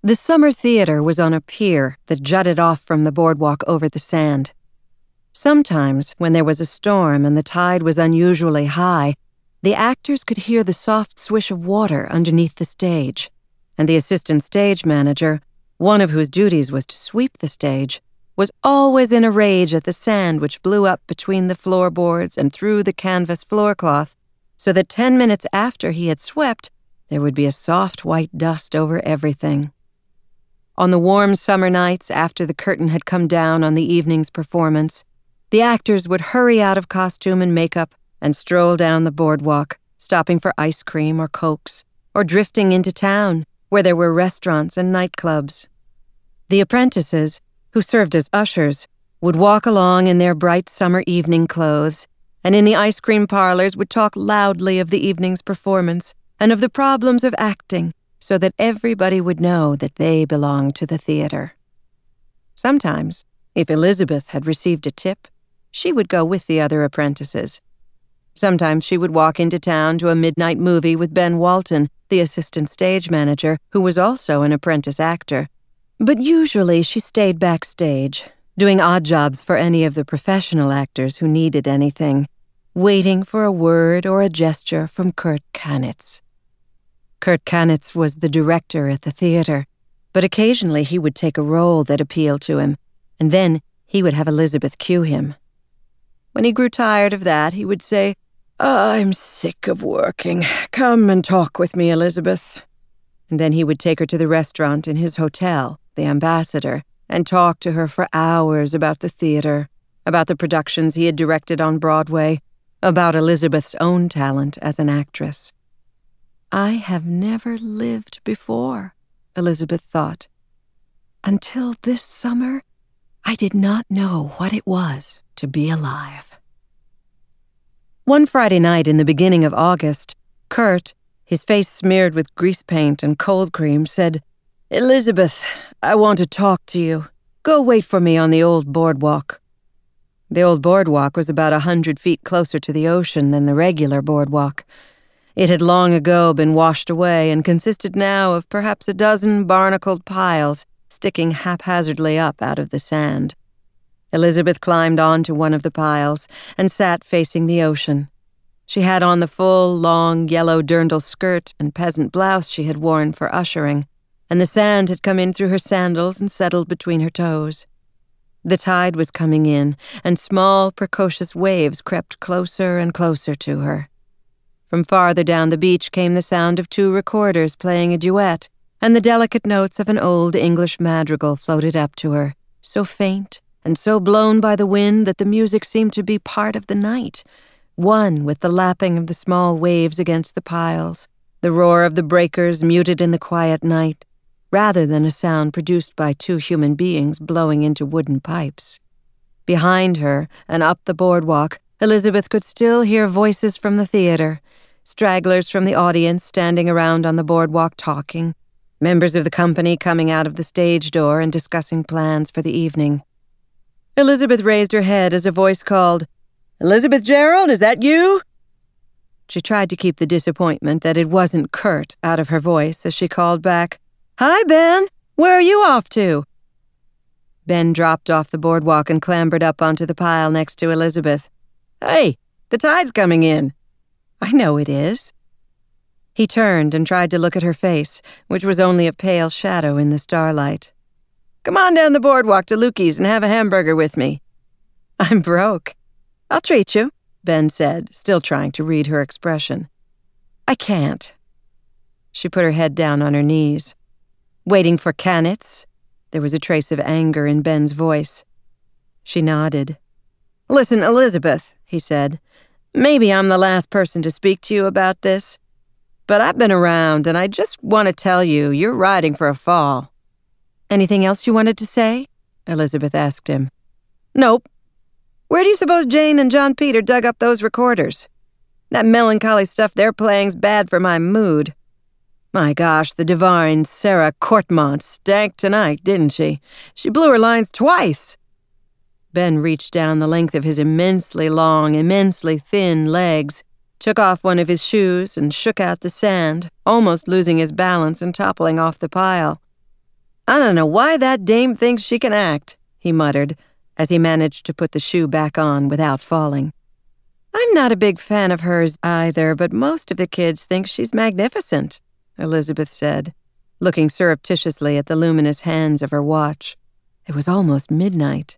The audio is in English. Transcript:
The summer theater was on a pier that jutted off from the boardwalk over the sand. Sometimes, when there was a storm and the tide was unusually high, the actors could hear the soft swish of water underneath the stage, and the assistant stage manager, one of whose duties was to sweep the stage, was always in a rage at the sand which blew up between the floorboards and through the canvas floorcloth, so that 10 minutes after he had swept, there would be a soft white dust over everything. On the warm summer nights after the curtain had come down on the evening's performance, the actors would hurry out of costume and makeup and stroll down the boardwalk, stopping for ice cream or cokes, or drifting into town, where there were restaurants and nightclubs. The apprentices, who served as ushers, would walk along in their bright summer evening clothes, and in the ice cream parlors would talk loudly of the evening's performance and of the problems of acting, so that everybody would know that they belonged to the theater. Sometimes, if Elizabeth had received a tip, she would go with the other apprentices. Sometimes she would walk into town to a midnight movie with Ben Walton, the assistant stage manager, who was also an apprentice actor. But usually she stayed backstage, doing odd jobs for any of the professional actors who needed anything, waiting for a word or a gesture from Kurt Kanitz. Kurt Kanitz was the director at the theater, but occasionally he would take a role that appealed to him, and then he would have Elizabeth cue him. When he grew tired of that, he would say, "I'm sick of working. Come and talk with me, Elizabeth." And then he would take her to the restaurant in his hotel, the Ambassador, and talk to her for hours about the theater, about the productions he had directed on Broadway, about Elizabeth's own talent as an actress. "I have never lived before," Elizabeth thought. "Until this summer, I did not know what it was to be alive." One Friday night in the beginning of August, Kurt, his face smeared with grease paint and cold cream, said, "Elizabeth, I want to talk to you. Go wait for me on the old boardwalk." The old boardwalk was about 100 feet closer to the ocean than the regular boardwalk. It had long ago been washed away and consisted now of perhaps a dozen barnacled piles sticking haphazardly up out of the sand. Elizabeth climbed onto one of the piles and sat facing the ocean. She had on the full, long, yellow dirndl skirt and peasant blouse she had worn for ushering, and the sand had come in through her sandals and settled between her toes. The tide was coming in, and small, precocious waves crept closer and closer to her. From farther down the beach came the sound of 2 recorders playing a duet, and the delicate notes of an old English madrigal floated up to her, so faint and so blown by the wind that the music seemed to be part of the night, one with the lapping of the small waves against the piles, the roar of the breakers muted in the quiet night, rather than a sound produced by 2 human beings blowing into wooden pipes. Behind her, and up the boardwalk, Elizabeth could still hear voices from the theater, stragglers from the audience standing around on the boardwalk talking, members of the company coming out of the stage door and discussing plans for the evening. Elizabeth raised her head as a voice called, "Elizabeth Gerald, is that you?" She tried to keep the disappointment that it wasn't Kurt out of her voice as she called back, "Hi, Ben. Where are you off to?" Ben dropped off the boardwalk and clambered up onto the pile next to Elizabeth. "Hey, the tide's coming in." "I know it is." He turned and tried to look at her face, which was only a pale shadow in the starlight. "Come on down the boardwalk to Lukey's and have a hamburger with me." "I'm broke." "I'll treat you," Ben said, still trying to read her expression. "I can't." She put her head down on her knees. "Waiting for Kanitz?" There was a trace of anger in Ben's voice. She nodded. "Listen, Elizabeth," he said, "maybe I'm the last person to speak to you about this, but I've been around and I just want to tell you you're riding for a fall." "Anything else you wanted to say?" Elizabeth asked him. "Nope. Where do you suppose Jane and John Peter dug up those recorders? That melancholy stuff they're playing's bad for my mood. My gosh, the divine Sarah Courtmont stank tonight, didn't she? She blew her lines twice." Ben reached down the length of his immensely long, immensely thin legs, took off one of his shoes and shook out the sand, almost losing his balance and toppling off the pile. I don't know why that dame thinks she can act, he muttered, as he managed to put the shoe back on without falling. I'm not a big fan of hers either, but most of the kids think she's magnificent, Elizabeth said, looking surreptitiously at the luminous hands of her watch. It was almost midnight.